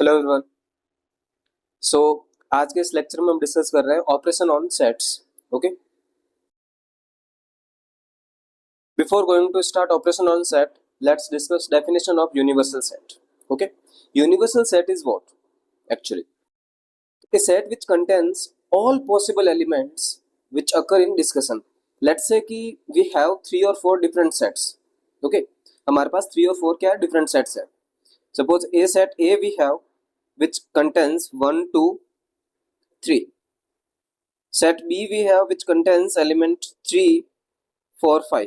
Hello everyone. सो आज के इस लेक्चर में हम डिस्कस कर रहे हैं operation on sets. Okay, before going to start operation on set, let's discuss definition of universal set. Okay, universal set is what actually a set which contains all possible elements which occur in discussion. Let's say कि we have 3 or 4 different sets. Okay, हमारे पास 3 or 4 क्या different sets है. Suppose a set A we have which contains 1 2 3. Set B we have which contains element 3 4 5.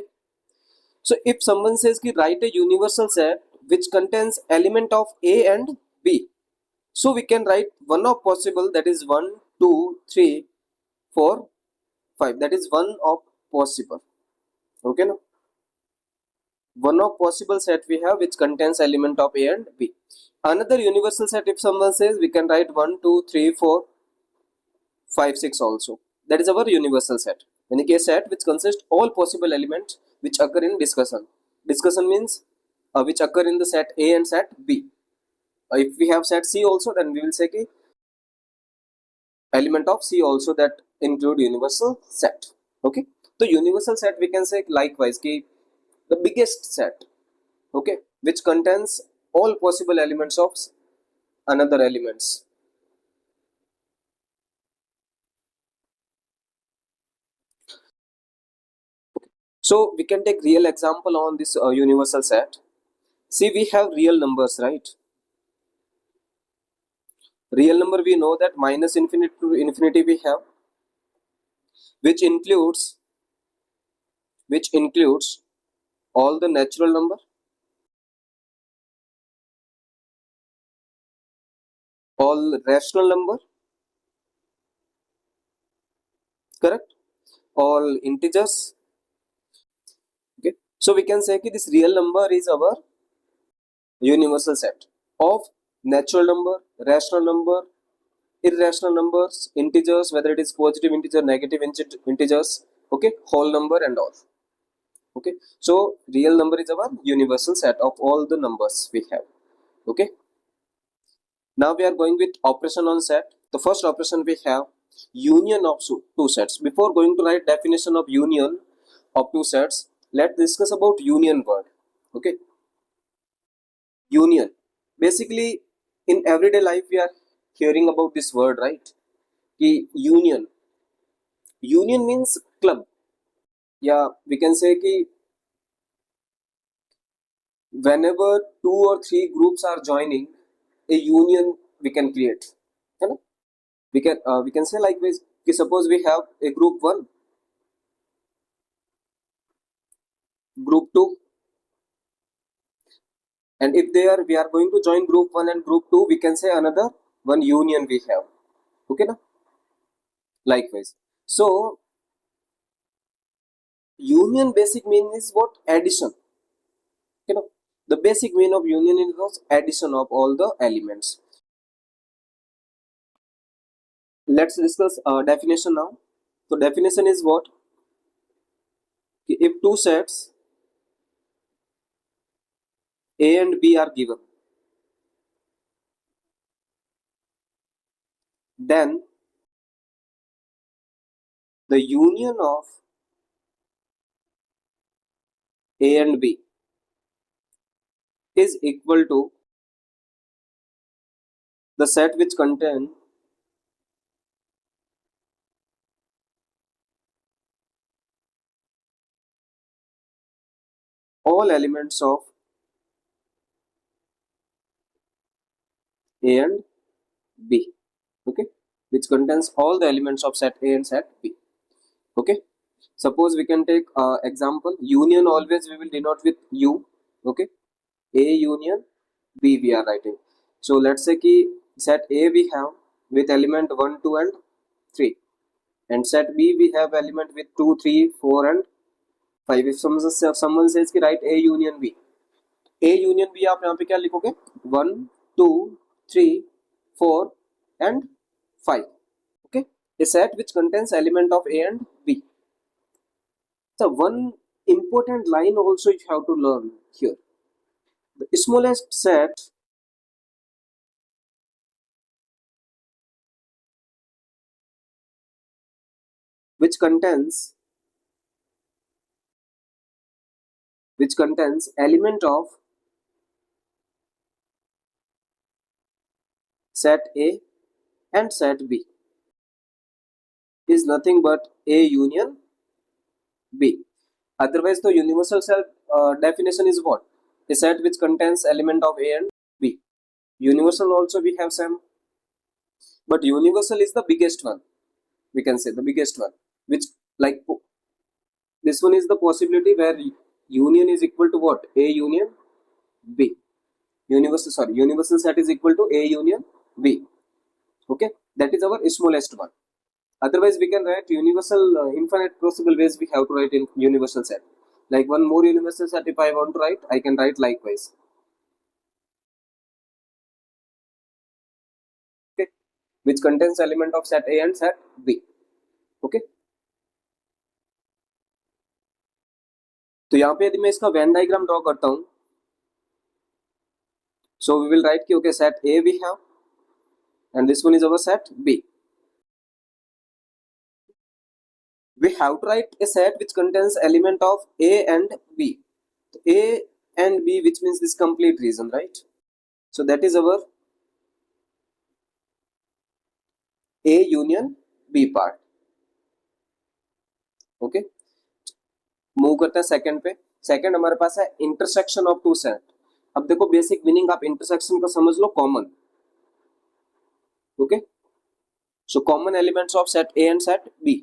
So if someone says ki write a universal set which contains element of A and B, so we can write one of possible, that is 1 2 3 4 5, that is one of possible. Okay, no, one of possible set we have which contains element of A and B. Another universal set, if someone says, we can write 1 2 3 4 5 6 also, that is our universal set. In the case set which consists all possible elements which occur in discussion. Discussion means which occur in the set A and set B. If we have set C also, then we will say ki element of C also, that include universal set. Okay, so universal set we can say likewise ki the biggest set, okay, which contains all possible elements of another elements. So we can take real example on this universal set. See, we have real numbers, right? Real number, we know that minus infinity to infinity we have, which includes all the natural number, all rational number, correct, all integers. Okay, so we can say that this real number is our universal set of natural number, rational number, irrational numbers, integers, whether it is positive integer, negative integers, okay, whole number and all. Okay, so real number is our universal set of all the numbers we have. Okay, now we are going with operation on set. The first operation we have union of two sets. Before going to write definition of union of two sets, let's discuss about union word. Okay, union, basically in everyday life we are hearing about this word, right? Ki union means club. Yeah, we can say ki whenever 2 or 3 groups are joining, a union we can create. है ना? We can say like this, कि suppose we have a group 1, group 2, and if we are going to join group 1 and group 2, we can say another one union we have. Okay, na? Likewise. So union basic meaning is what? Addition. You know, the basic meaning of union is was addition of all the elements. Let's discuss definition now. So definition is what? If two sets A and B are given, then the union of A and B is equal to the set which contain all elements of A and B. Okay, which contains all the elements of set A and set B. Okay, suppose we can take example union, always we will denote with U. Okay, A union B we are writing. So let's say ki set A we have with element 1 2 and 3, and set B we have element with 2 3 4 and 5. If someone says ki write A union B, A union B आप यहाँ पे क्या लिखोगे? 1 2 3 4 and 5. Okay, a set which contains element of A and B. So one important line also you have to learn here. The smallest set which contains element of set A and set B is nothing but A union B. Otherwise, the universal set definition is what? A set which contains element of A and B. Universal also we have some, but universal is the biggest one. We can say the biggest one, which like this one is the possibility where union is equal to what? A union B. Universal set is equal to A union B. Okay, that is our smallest one. Otherwise, we can write universal infinite possible ways we have to write in universal set. Like one more universal set, if I want to write, I can write likewise. Okay, which contains element of set A and set B. Okay, तो यहाँ पे यदि मैं इसका Venn diagram draw करता हूँ, so we will write कि okay set A we have and this one is our set B. We have to write a set which contains element of A and B. A and B, which means this complete region, right? So that is our A union B part. Okay, move करते हैं second पे. Second हमारे पास है intersection of two set. अब देखो basic meaning आप intersection का समझ लो, common. Okay, so common elements of set A and set B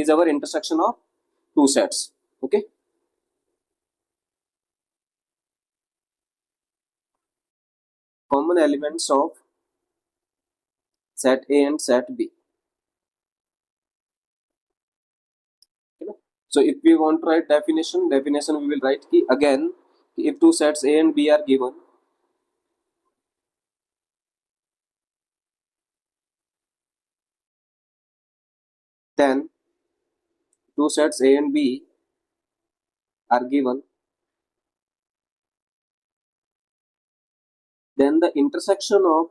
is our intersection of two sets. Okay, common elements of set A and set B. Okay. So if we want to write definition we will write ki again if two sets A and B are given, then two sets A and B are given, then the intersection of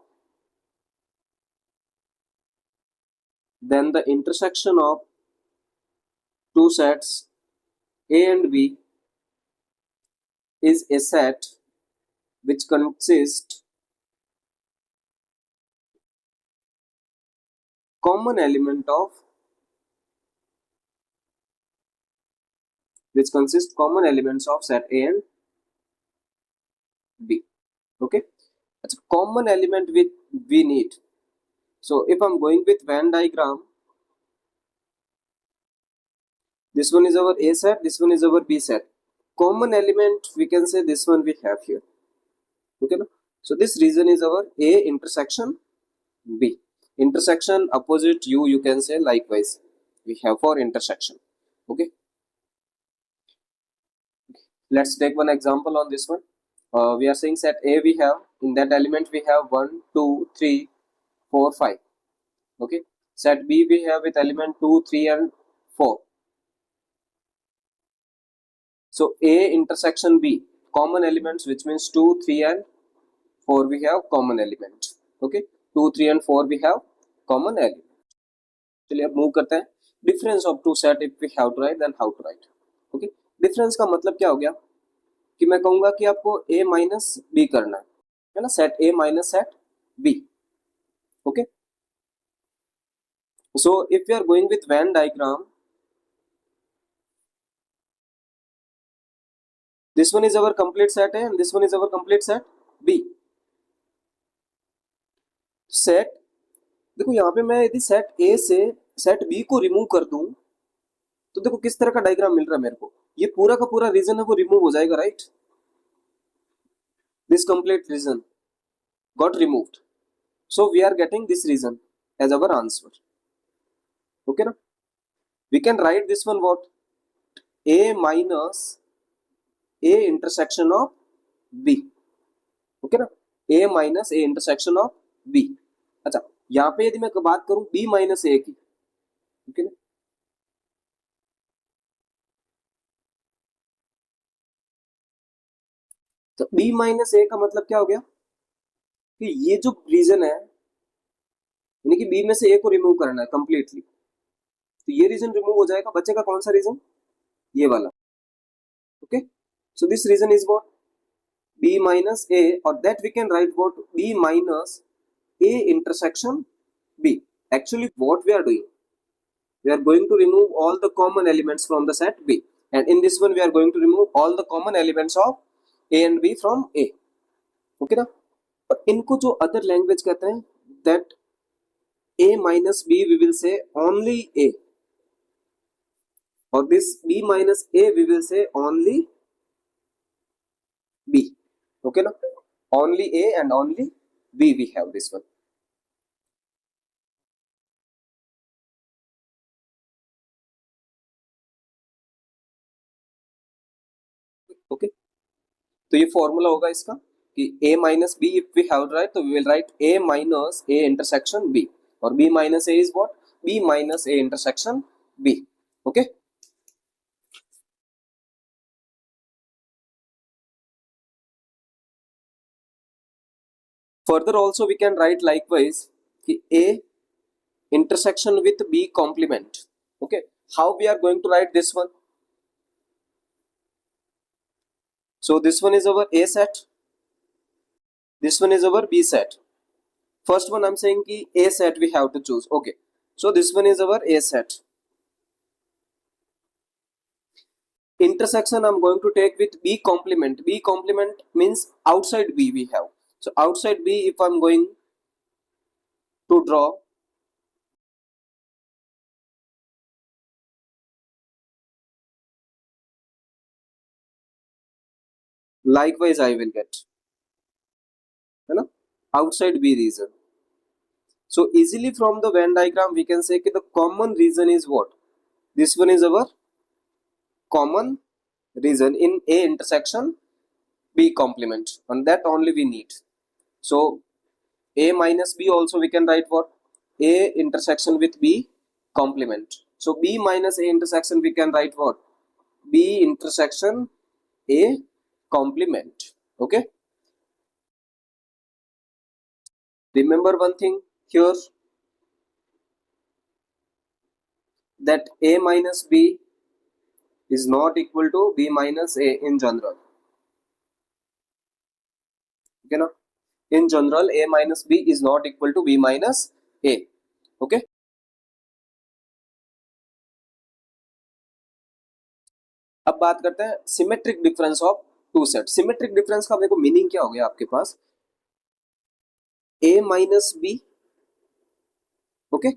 two sets A and B is a set which consists common element of common elements of set A and B. Okay, that's a common element which we need. So if I'm going with Venn diagram, this one is our A set, this one is our B set. Common element we can say this one we have here. Okay, no? So this region is our A intersection B. Intersection opposite you can say likewise we have for intersection. Okay, let's take one example on this one. We are saying set A we have, in that element we have 1 2 3 4 5. Okay, set B we have with element 2 3 and 4. So A intersection B, common elements, which means 2 3 and 4 we have common element. Okay, 2 3 and 4 we have common element. चलिए अब move करते हैं. Difference of two set if we have to write then how to write. Okay, difference का मतलब क्या हो गया कि मैं कहूंगा कि आपको A माइनस B करना है ना, set A minus set B. Okay, so if we are going with Venn diagram, this one is our complete set A and this one is our complete set B. Set देखो यहाँ पे मैं यदि set A से set B को remove कर दूं तो देखो किस तरह का डायग्राम मिल रहा है मेरे को. ये पूरा का पूरा रीजन है वो रिमूव हो जाएगा, right. This complete region got removed, so we are getting this region as our answer. Okay na, we can write this one what, A minus A intersection of B. Okay ना, A minus A intersection of B. अच्छा, यहाँ पे यदि मैं बात करूं B minus A की, okay ना, तो B minus A का मतलब क्या हो गया कि ये जो रीजन है यानी कि B में से A को रिमूव करना है कंप्लीटली. तो ये रीजन रिमूव हो जाएगा, बचेगा कौन सा रीजन, ये वाला. Okay, so this region is what, b minus a, or that we can write what, b minus a intersection b. Actually what we are doing, we are going to remove all the common elements from the set b, and in this one we are going to remove all the common elements of a and b from a. Okay ना. और इनको जो other language कहते हैं, that a minus b we will say only a, or this b minus a we will say only b. Okay na, only a and only b we have this one. Okay, तो ये formula होगा इसका कि a minus B, if we have write तो we will write a minus a intersection b, और b minus a is what, b minus a intersection b. Okay, further also we can write likewise कि a intersection with b complement. Okay, how we are going to write this one? So this one is our a set, this one is our b set. First one I'm saying कि a set we have to choose. Okay, so this one is our a set. Intersection I'm going to take with b complement. B complement means outside b we have. So outside b, if I'm going to draw, likewise I will get, है ना, outside b region. So easily from the Venn diagram we can say कि the common region is what, this one is our common region in a intersection b complement, and that only we need. So a minus b also we can write what, a intersection with b complement. So b minus a intersection we can write what, b intersection a complement. Okay, remember one thing here, that a minus b is not equal to b minus a in general. Okay ना, in general a minus b is not equal to b minus a. Okay, अब बात करते हैं symmetric difference of two set. Symmetric difference का देखो meaning क्या हो गया आपके पास, a minus b, okay,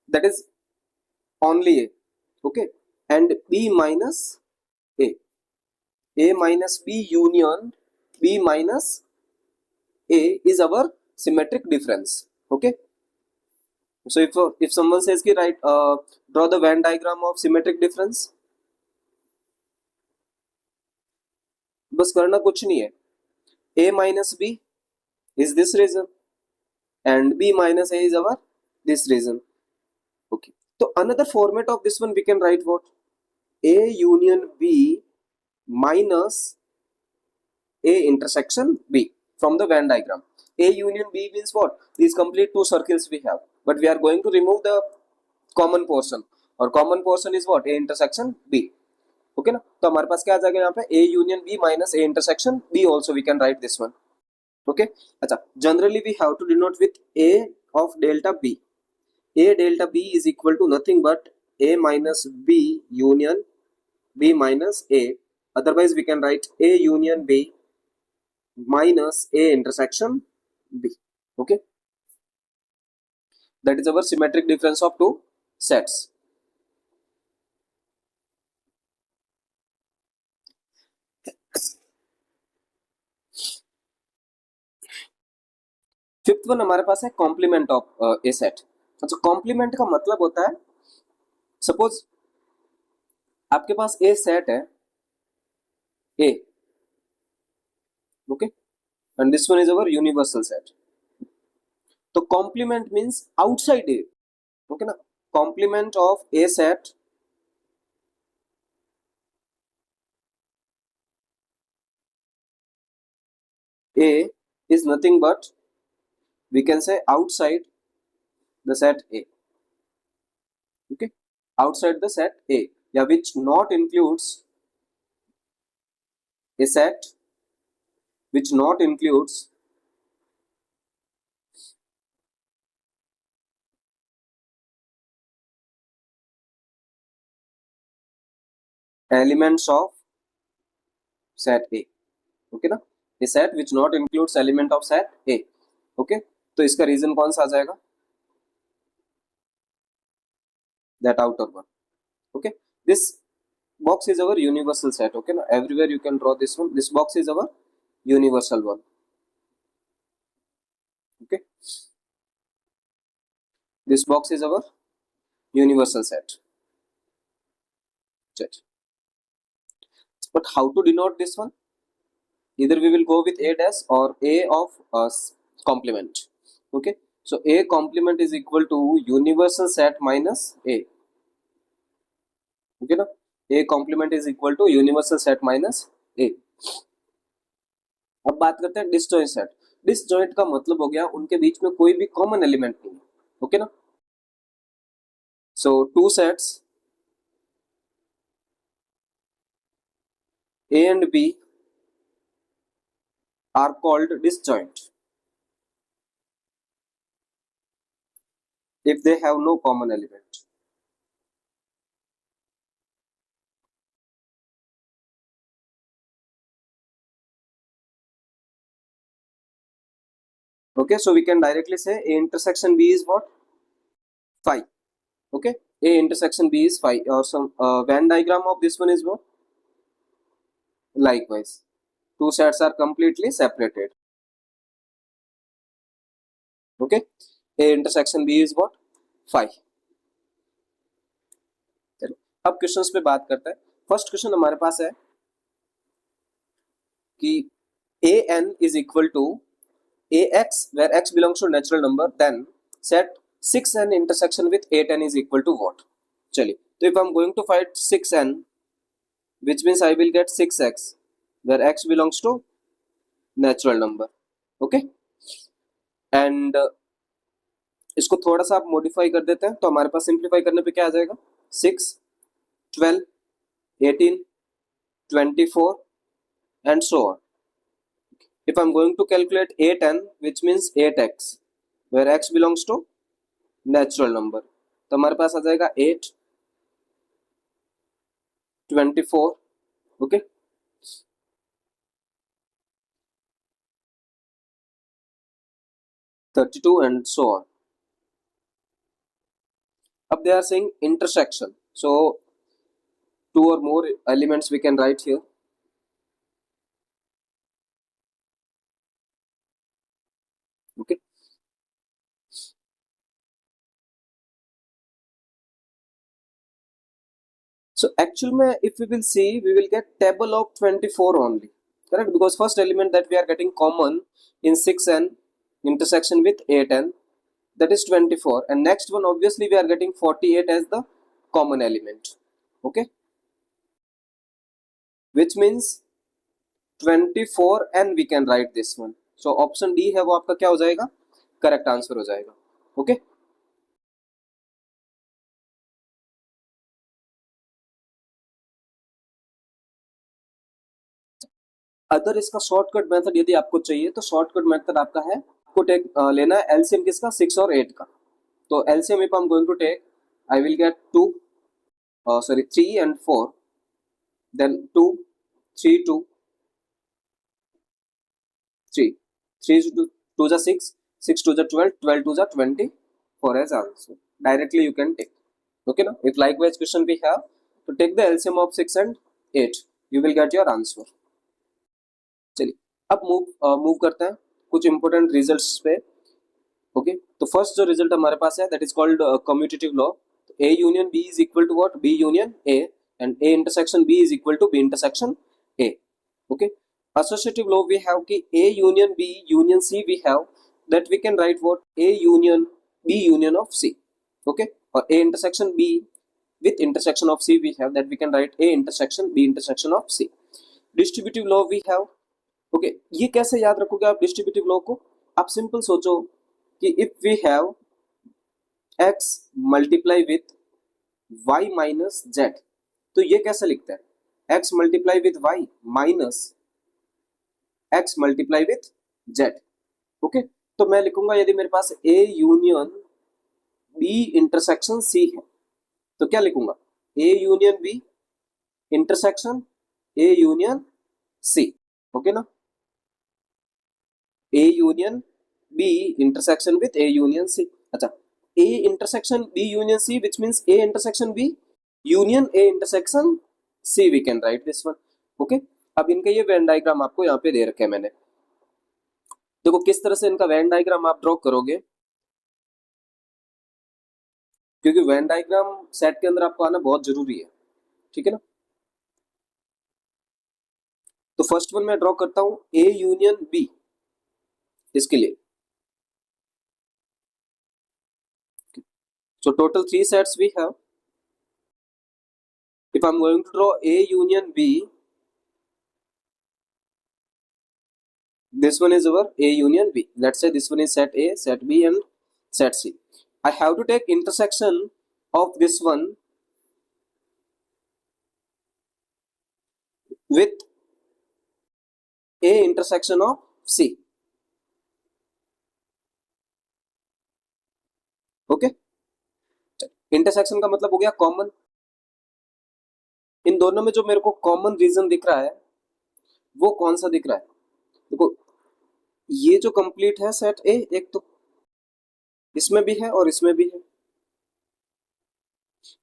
that is only a, okay, and b minus a minus b union b minus a is our symmetric difference. Okay, so if someone says ki write draw the Venn diagram of symmetric difference, बस करना कुछ नहीं है, a minus b is this region and b minus a is our this region. Okay, so another format of this one we can write what, a union b minus a intersection b from the Venn diagram. A union b means what, these complete two circles we have, but we are going to remove the common portion, और common portion is what, a intersection b. Okay ना, तो हमारे पास क्या आ जाएगा यहाँ पे, a union b minus a intersection b also we can write this one. Okay, अच्छा, generally we have to denote with a of delta b. A delta b is equal to nothing but a minus b union b minus a, otherwise we can write a union b minus a intersection b. Okay, that is our symmetric difference of two sets. Fifth one हमारे पास है complement of a set. अच्छा, complement का मतलब होता है, suppose आपके पास a set है A, okay, and this one is our universal set. तो complement means outside A, okay ना, complement of a set A is nothing but, we can say, outside the set A. Okay, outside the set A, या which not includes a set which not includes elements of set A. Okay ना, a set which not includes element of set A. Okay, तो इसका reason कौन सा आ जाएगा? that outer one. Okay, this box is our universal set. Okay, now everywhere you can draw this one. This box is our universal one. Okay, this box is our universal set. But how to denote this one? Either we will go with a dash or a of complement. Okay, so a complement is equal to universal set minus a. Okay ना, a complement is equal to universal set minus a. अब बात करते हैं disjoint set. Disjoint का मतलब हो गया उनके बीच में कोई भी कॉमन एलिमेंट नहीं. ओके ना, so two sets A and B are called disjoint if they have no common element. Okay, so we can directly say A intersection B is what? Phi. Okay, A intersection B is phi, or some Venn diagram of this one is what? Likewise, two sets are completely separated. Okay, A intersection B is what? Phi. चलो अब questions पे बात करते हैं. First question हमारे पास है कि an is equal to ax where x belongs to natural number, then set 6n intersection with 8n is equal to what? चलिए, तो if I'm going to find 6n, which means I will get 6x where x belongs to natural number. Okay, and इसको थोड़ा सा आप modify कर देते हैं तो हमारे पास सिंप्लीफाई करने पे क्या आ जाएगा? 6, 12, 18, 24 and so on. If I'm going to calculate 8n, which means 8x where x belongs to natural number, तो हमारे पास आ जाएगा 8, 24, okay, 32 and so on. Up they are saying intersection, so two or more elements we can write here. Okay, so actually if we will see, we will get table of 24 only, correct, because first element that we are getting common in 6n intersection with 8n, that is 24, and next one obviously we are getting 48 as the common element. Okay, which means 24 and we can write this one. So option D है वो आपका क्या हो जाएगा? Correct answer हो जाएगा. Okay, other इसका shortcut method यदि आपको चाहिए तो शॉर्टकट मेथड आपका है, आपको टेक लेना है एलसीएम किसका? 6 और 8 का. तो LCM if I am going to take, I will get 2 sorry 3 and 4, then 2, 3, 2, 3, 3 to 2 is 6, 6 to 12, 12 to 24 as answer. Directly you can take. Okay now, if likewise question we have to take the LCM of 6 and 8, you will get your answer. चलिए अब move करते हैं कुछ important results पे. Okay, तो first जो result हमारे पास है that is called commutative law. A union B is equal to what? B union A, and A intersection B is equal to B intersection A. Okay, associative law we have कि A union B union C we have, that we can write what? A union B union of C. Okay, or A intersection B with intersection of C we have, that we can write A intersection B intersection of C. Distributive law we have. Okay, ये कैसे याद रखोगे आप distributive law को? आप simple सोचो कि if we have x multiply with y minus z, तो ये कैसे लिखते हैं x multiply with y minus x multiply with z। Okay, तो मैं लिखूंगा यदि मेरे पास a union b intersection c है तो क्या लिखूंगा, a union b intersection a union c। Okay ना, a union b intersection with a union c। अच्छा, a intersection b union c which means a intersection b union a intersection c, we can write this one। Okay, अब इनका ये Venn diagram आपको यहाँ पे दे रखे हैं मैंने, देखो किस तरह से इनका वेन डायग्राम आप ड्रॉ करोगे, क्योंकि वेन डायग्राम सेट के अंदर आपको आना बहुत जरूरी है, ठीक है ना। तो फर्स्ट वन मैं ड्रॉ करता हूं ए यूनियन बी, इसके लिए so total 3 sets we have। if I'm going to draw a union b, this one is our a union b, let's say this one is set a, set b and set c। I have to take intersection of this one with a intersection of c। Okay, intersection का मतलब हो गया common, इन दोनों में जो मेरे को common reason दिख रहा है वो कौन सा दिख रहा है, देखो ये जो कंप्लीट है सेट ए, एक तो इसमें भी है और इसमें भी है,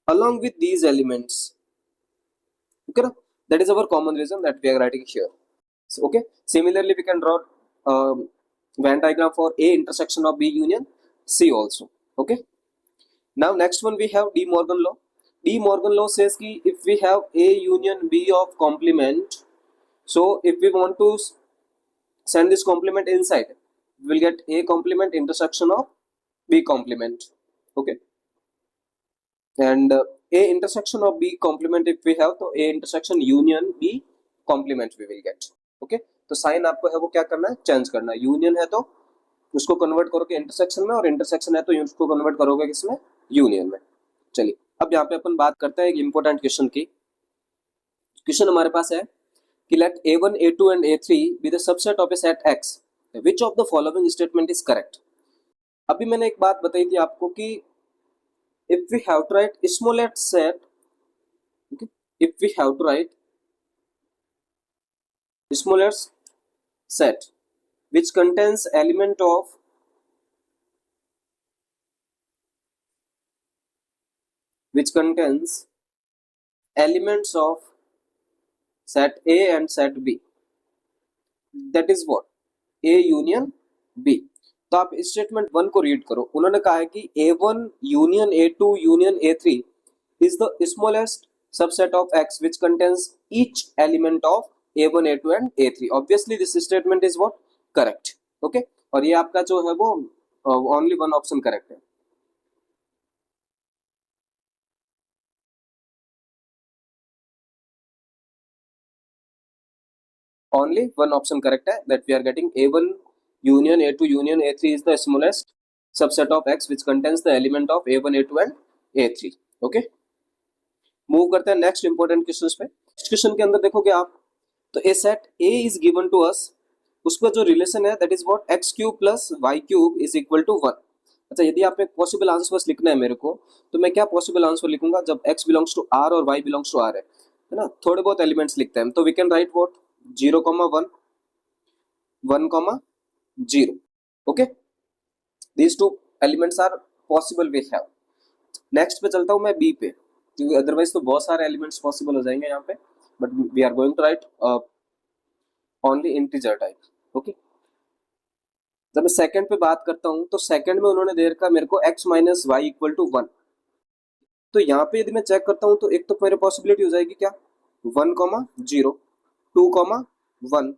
along with these elements, okay na, that is our common reason that we are writing here। so, okay, similarly we can draw Venn diagram for a intersection of b union c also। okay, now next one we have de Morgan law। de Morgan law says ki if we have a union b of complement, so if we want to send this complement inside, we will get a complement intersection of b complement। okay, and a intersection of b complement if we have, तो a intersection union b complement we will get। okay, तो sign आपको है वो क्या करना है, change करना है, यूनियन है तो उसको कन्वर्ट करोगे इंटरसेक्शन में और इंटरसेक्शन है तो उसको कन्वर्ट करोगे किसमें, यूनियन में। चलिए अब यहाँ पे अपन बात करते हैं एक इंपॉर्टेंट क्वेश्चन की। क्वेश्चन हमारे पास है कि let a1 a2 and a3 be the subset of a set x, which of the following statement is correct। अभी मैंने एक बात बताई थी आपको कि if we have to write smallest set, okay, if we have to write smallest set which contains element of elements of set A and set B, that is what, A union B। तो आप statement 1 को read करो, उन्होंने कहा है कि A1 union A2 union A3 is the smallest subset of X which contains each element of A1 A2 and A3। obviously this statement is what, correct। okay, और ये आपका जो है वो only one option correct है। only one option correct है, that we are getting A1 union A2 union A3 is the smallest subset of X which contains the element of A1 A2 and A3। okay, move करते हैं next important questions पे। Next question के अंदर देखोगे आप तो a set A is given to us, उसका जो रिलेशन है that is what, x cube plus y cube is equal to 1। अच्छा, यदि आपने पॉसिबल आंसर्स लिखना है मेरे को तो मैं क्या पॉसिबल आंसर लिखूंगा, जब x बिलोंग्स टू r और y बिलोंग्स टू r है ना, थोड़े बहुत एलिमेंट्स लिखते हैं तो we can write what 0,1 1,0। Okay, these two elements are possible we have. Next पे चलता हूं मैं b पे, क्योंकि अदरवाइज तो बहुत सारे एलिमेंट्स पॉसिबल हो जाएंगे यहाँ पे, but we are going to write only integer type. Okay, जब मैं सेकंड पे बात करता हूं तो सेकंड में उन्होंने दे रखा मेरे को x minus y equal to 1। तो यहाँ पे यदि मैं चेक करता हूं तो एक तो मेरे पॉसिबिलिटी हो जाएगी क्या, 1,0 2,1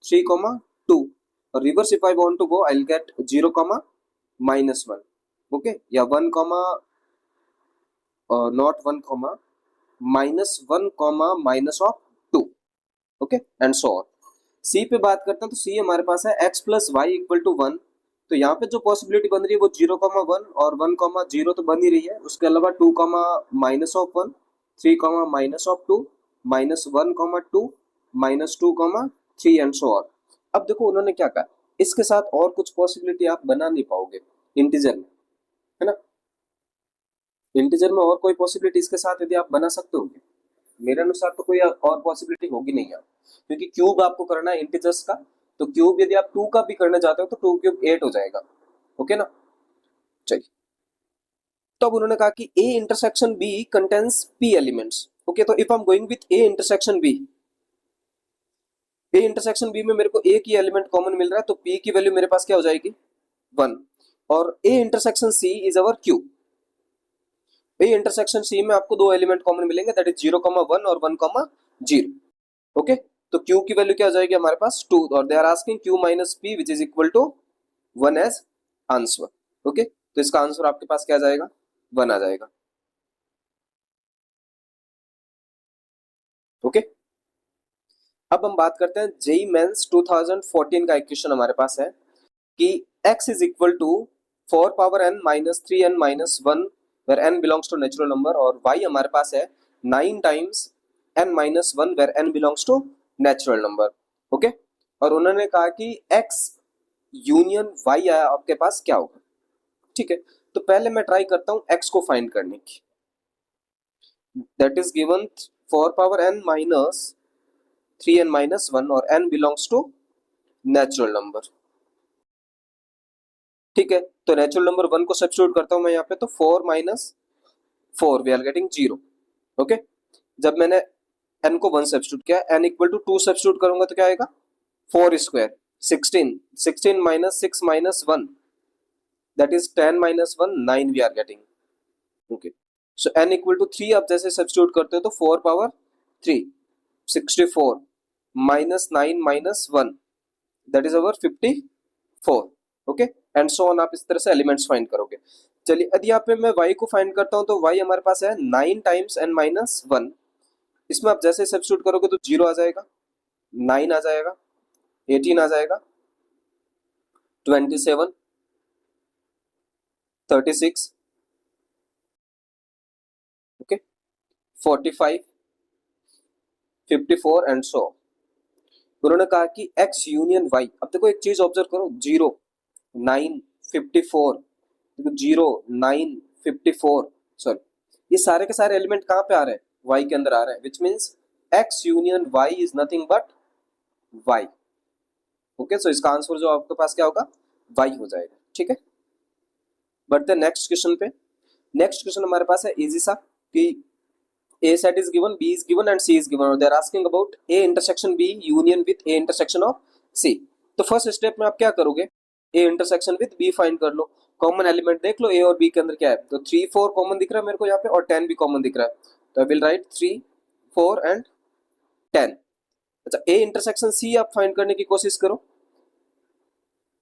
3,2, और reverse if I want to go I will get 0,-1। Okay, या 1, not 1, -1, minus of 2। Okay, and so on. C पे बात करते हैं तो सी हमारे पास है x plus y equal to 1, तो यहाँ पे जो पॉसिबिलिटी बन रही है वो 0,1 और 1,0 तो बन ही रही है, उसके अलावा 2, -1, 3, -2, -1, -2, -2, 3 एंड सो ऑन। अब देखो उन्होंने क्या कहा, इसके साथ और कुछ पॉसिबिलिटी आप बना नहीं पाओगे इंटीजर में, है ना। इंटीजर में और कोई पॉसिबिलिटी इसके साथ यदि आप बना सकते हो, मेरे अनुसार तो कोई और पॉसिबिलिटी होगी नहीं यार, क्योंकि क्यूब आपको करना है इंटीजर्स का, तो क्यूब यदि आप 2 का भी करना चाहते हो तो 2 क्यूब 8 हो जाएगा, ओके ना। चलिए, तो अब उन्होंने कहा कि A intersection B contains P elements. Okay, तो if I am going with A intersection B, A intersection B में मेरे को ए की एलिमेंट कॉमन मिल रहा है, तो पी की वैल्यू मेरे पास क्या हो जाएगी 1, और A intersection C is our Q. A intersection C में आपको दो एलिमेंट कॉमन मिलेंगे, दैट इज 0,1 और 1,0। ओके, तो क्यू की वैल्यू क्या हो जाएगी हमारे पास 2, और they are asking Q minus P which is equal to 1 as answer. Okay, तो इसका आंसर आपके पास क्या आ जाएगा 1 आ जाएगा। ओके, अब हम बात करते हैं जेई मेंस 2014 का एक क्वेश्चन हमारे पास है कि x is equal to 4 power n minus 3n minus 1 where n belongs to natural number, और y हमारे पास है 9 times n minus 1 where n belongs to natural number. Okay, और उन्होंने कहा कि x यूनियन y आपके पास क्या होगा। ठीक है, तो पहले मैं ट्राई करता हूं x को फाइंड करने की, that is given 4 power n minus 3n minus 1 और n belongs to natural number. ठीक है, तो नेचुरल नंबर 1 को सब्स्टिट्यूट करता हूं मैं यहाँ पे, तो 4 minus 4 we are getting 0। Okay, जब मैंने n को 1 सब्स्टिट्यूट किया, n इक्वल टू 2 सब्स्टिट्यूट करूंगा तो क्या आएगा 4 square 16, 16 minus 6 minus 1 that is 10 minus 1 9 we are getting. Okay, so n equal to 3 आप जैसे सब्स्टिट्यूट करते हो तो 4 power 3 64 minus 9 minus 1 that is our 54। Okay, and so on, आप इस तरह से एलिमेंट्स फाइंड करोगे। चलिए, यदि यहाँ पे मैं y को फाइंड करता हूँ तो y हमारे पास है 9 टाइम्स n माइनस 1, इसमें आप जैसे सब्स्टिट्यूट करोगे तो 0 आ जाएगा, 9 आ जाएगा, 18 आ जाएगा, 27, 36, ओके, 45, 54 एंड सो। उन्होंने कहा कि x यूनियन y, अब देखो एक चीज ऑब्जर्व करो, 0 9 54, 0 9 54, सॉरी, ये सारे के सारे एलिमेंट कहाँ पे आ रहे हैं y के अंदर आ रहे हैं, which means x union y is nothing but y। Okay, so इसका आंसर जो आपके पास क्या होगा y हो जाएगा। ठीक है, बढ़ते नेक्स्ट क्वेश्चन पे। नेक्स्ट क्वेश्चन हमारे पास है इजी सा कि a set is given, b is given and c is given, और they are asking about a intersection b union with a intersection of c। तो फर्स्ट स्टेप में आप क्या करोगे, a intersection with b find कर लो, common element देख लो a और b के अंदर क्या है, तो 3 4 कॉमन दिख रहा है मेरे को यहाँ पे, और 10 भी कॉमन दिख रहा है, तो आई विल राइट 3 4 एंड 10। अच्छा, a इंटरसेक्शन c आप फाइंड करने की कोशिश करो,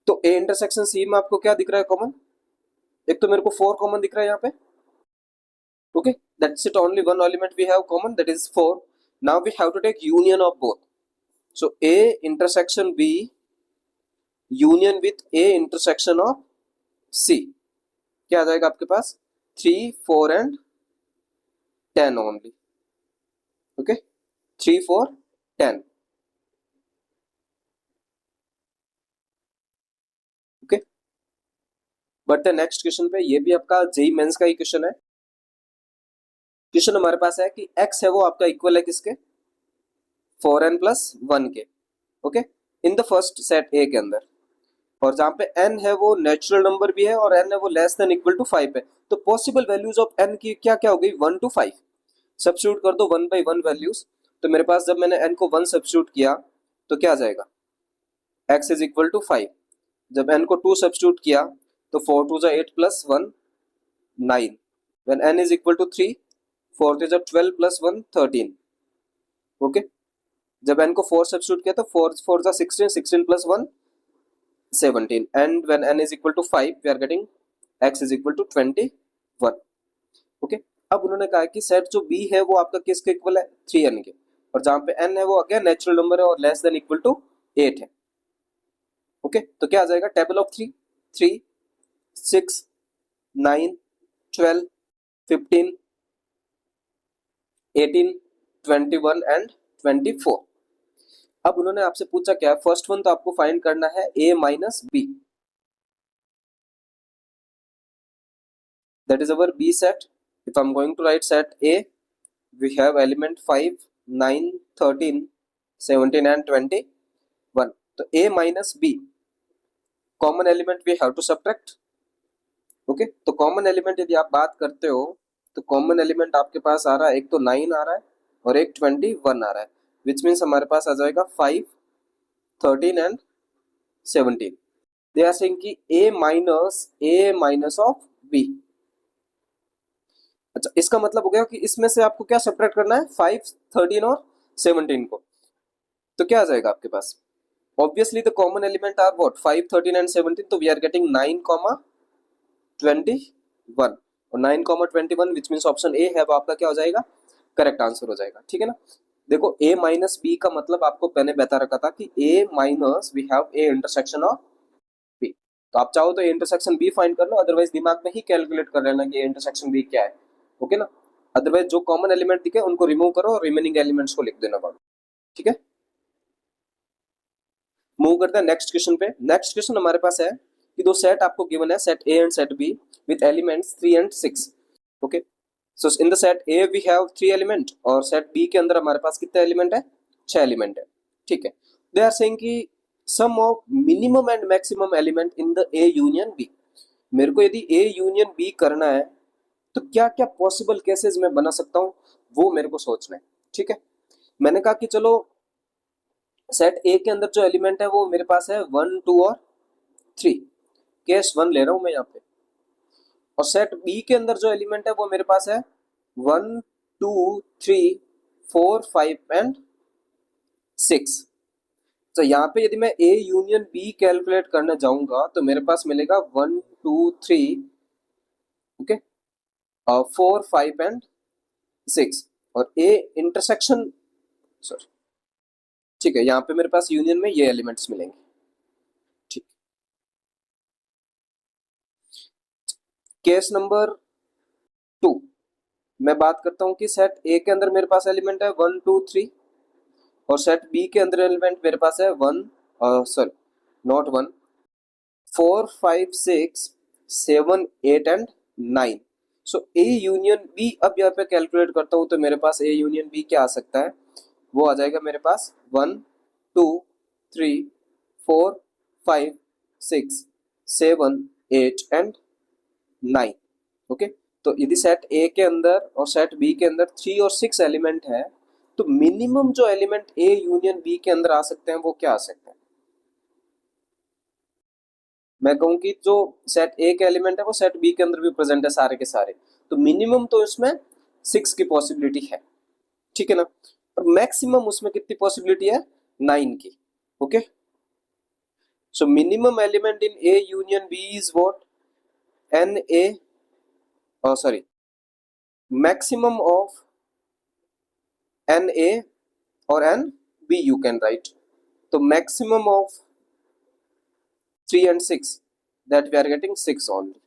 तो a इंटरसेक्शन c में आपको क्या दिख रहा है कॉमन, एक तो मेरे को 4 कॉमन दिख रहा है यहाँ पे। Okay, that's it, only one element we have common, that is 4. Now we have to take union of both, so a intersection b union with a intersection of c, क्या आ जाएगा आपके पास 3 4 and 10 only। okay, 3 4 10। okay, but the next question पे, ये भी आपका JEE mains का ही question है। क्वेश्चन हमारे पास है कि x है वो आपका इक्वल है किसके 4n प्लस 1 के। Okay, in the first set a के अंदर, और जहां पे n है वो नेचुरल नंबर भी है और n है वो लेस देन इक्वल टू 5 है, तो पॉसिबल वैल्यूज ऑफ n की क्या क्या हो गई 1 to 5, सब्स्टिट्यूट कर दो 1 by 1 वैल्यूज। तो मेरे पास जब मैंने n को 1 सब्स्टिट्यूट किया तो क्या आ जाएगा x इज इक्वल टू 5, जब n को 2 सब्स्टिट्यूट किया तो 4 2 8 plus 1 9, when n is equal to 3 4 3 12 plus 1 13। Okay, जब n को 4 सब्स्टिट्यूट किया तो 4 4 16 16 plus 1 17, and when n is equal to 5 we are getting x is equal to 21। Okay, अब उन्होंने कहा कि सेट जो b है वो आपका किसके इक्वल है 3n के, और जहां पे n है वो अगेन नेचुरल नंबर है और लेस देन इक्वल टू 8 है। ओके, तो क्या आ जाएगा टेबल ऑफ 3, 3, 6, 9, 12, 15, 18, 21 एंड 24। अब उन्होंने आपसे पूछा क्या, फर्स्ट वन तो आपको फाइंड करना है a minus B, that is our B set. If I'm going to write set A, we have element 5, 9, 13, 17 and 21. तो A minus B common element we have to subtract. Okay तो common element यदि आप बात करते हो तो common element आपके पास आ रहा है, एक तो 9 आ रहा है और एक 21 आ रहा है, विच मीन्स हमारे पास आ जाएगा 5, 13 एंड 17। दे आर सेइंग कि A माइनस ऑफ B। अच्छा इसका मतलब हो गया कि इसमें से आपको क्या सब्ट्रैक्ट करना है, 5, 13 और 17 को। तो क्या आ जाएगा आपके पास, obviously the common element are what, 5, 13 and 17, तो वी आर गेटिंग 9, 21 और 9, 21 विच मीन्स ऑप्शन ए है वो आपका क्या हो जाएगा, करेक्ट आंसर हो जाएगा। ठीक है ना, देखो a माइनस बी का मतलब आपको मैंने बता रखा था कि a minus we have a intersection of b, तो आप चाहो तो a इंटरसेक्शन b फाइंड कर लो, अदरवाइज दिमाग में ही कैलकुलेट कर लेना कि a इंटरसेक्शन b क्या है। ओके ना, अदरवाइज जो कॉमन एलिमेंट दिखे उनको रिमूव करो और रिमेनिंग एलिमेंट्स को लिख देना पड़ो। ठीक है, मूव करते हैं नेक्स्ट क्वेश्चन पे। नेक्स्ट क्वेश्चन हमारे पास है कि दो सेट आपको गिवन है, set A and set be with elements 3 and 6। Okay so in the set A V have 3 element और सेट बी के अंदर हमारे पास कितने एलिमेंट है, 6 एलिमेंट है। ठीक है, दे आर सेइंग कि sum of minimum and maximum element in the A union B. मेरे को यदि ए यूनियन बी करना है तो क्या क्या पॉसिबल केसेस में बना सकता हूं वो मेरे को सोचना है। ठीक है, मैंने कहा कि चलो सेट ए के अंदर जो एलिमेंट है वो मेरे पास है 1, 2 और 3, केस 1 ले रहा हूं मैं यहाँ पे, और सेट बी के अंदर जो एलिमेंट है वो मेरे पास है 1, 2, 3, 4, 5 एंड 6। तो यहाँ पे यदि मैं ए यूनियन बी कैलकुलेट करने जाऊंगा तो मेरे पास मिलेगा 1, 2, 3, ओके 4, 5 एंड 6 और ए इंटरसेक्शन, सॉरी ठीक है, यहाँ पे मेरे पास यूनियन में ये एलिमेंट्स मिलेंगे। ठीक, केस नंबर 2 मैं बात करता हूँ कि सेट ए के अंदर मेरे पास एलिमेंट है 1, 2, 3 और सेट बी के अंदर एलिमेंट मेरे पास है 1, sorry not 1, 4, 5, 6, 7, 8 and 9। So A union B, अब यहाँ पे कैलकुलेट करता हूँ तो मेरे पास ए यूनियन बी क्या आ सकता है, वो आ जाएगा मेरे पास 1, 2, 3, 4, 5, 6, 7, 8 एंड 9। ओके तो यदि सेट ए के अंदर और सेट बी के अंदर 3 और 6 एलिमेंट है तो मिनिमम जो एलिमेंट ए यूनियन बी के अंदर आ सकते हैं वो क्या आ सकते हैं। मैं कहूँ कि जो सेट ए के एलिमेंट है वो सेट बी के अंदर भी प्रेजेंट है सारे के सारे, तो मिनिमम तो इसमें 6 की पॉसिबिलिटी है। ठीक है ना, और मैक्सिमम उसमें कितनी पॉसिबिलिटी है, 9 की। Okay so minimum element in A union B is what, N A, sorry maximum of N A और N B you can write, तो maximum of 3 and 6 that we are getting 6 only।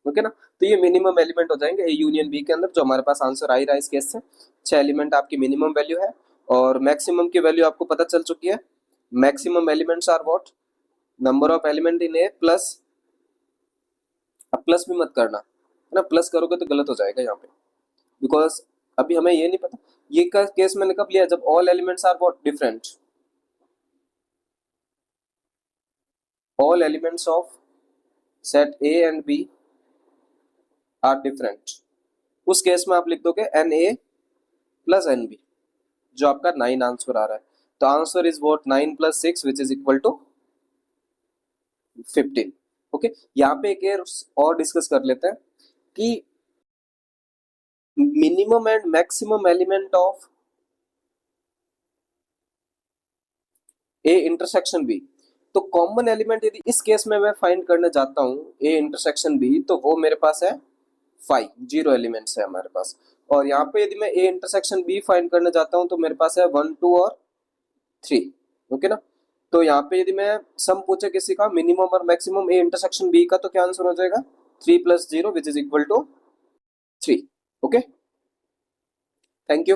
Okay ना, तो ये minimum element हो जाएंगे ए union B के अंदर, जो हमारे पास आंसर आ ही रहा है इस केस से। 6 एलिमेंट आपकी मिनिमम वैल्यू है और मैक्सिमम की वैल्यू आपको पता चल चुकी है। Maximum elements are what, number of element in A plus, अब प्लस भी मत करना है ना, प्लस करोगे तो गलत हो जाएगा यहाँ पे, बिकॉज अभी हमें ये नहीं पता। ये का केस मैंने कब लिया, जब all elements are what different, all elements of set A and B are different, उस केस में आप लिख दोगे N A plus N B, जो आपका 9 आंसर आ रहा है। तो answer is what 9 plus 6 which is equal to 15। Okay यहाँ पे एक और डिस्कस कर लेते हैं कि minimum and maximum element of A intersection B, तो कॉमन एलिमेंट यदि इस केस में मैं फाइंड करने जाता हूं ए इंटरसेक्शन बी, तो वो मेरे पास है 5, 0 एलिमेंट्स है हमारे पास। और यहाँ पे यदि मैं ए इंटरसेक्शन बी फाइंड करने जाता हूं तो मेरे पास है 1, 2 और 3। ओके ना, तो यहाँ पे यदि मैं सम पूछे किसी का मिनिमम और मैक्सिमम ए इंटरसेक्शन बी का, तो क्या आंसर हो जाएगा 3 + 0 which is equal to 3। Okay, thank you.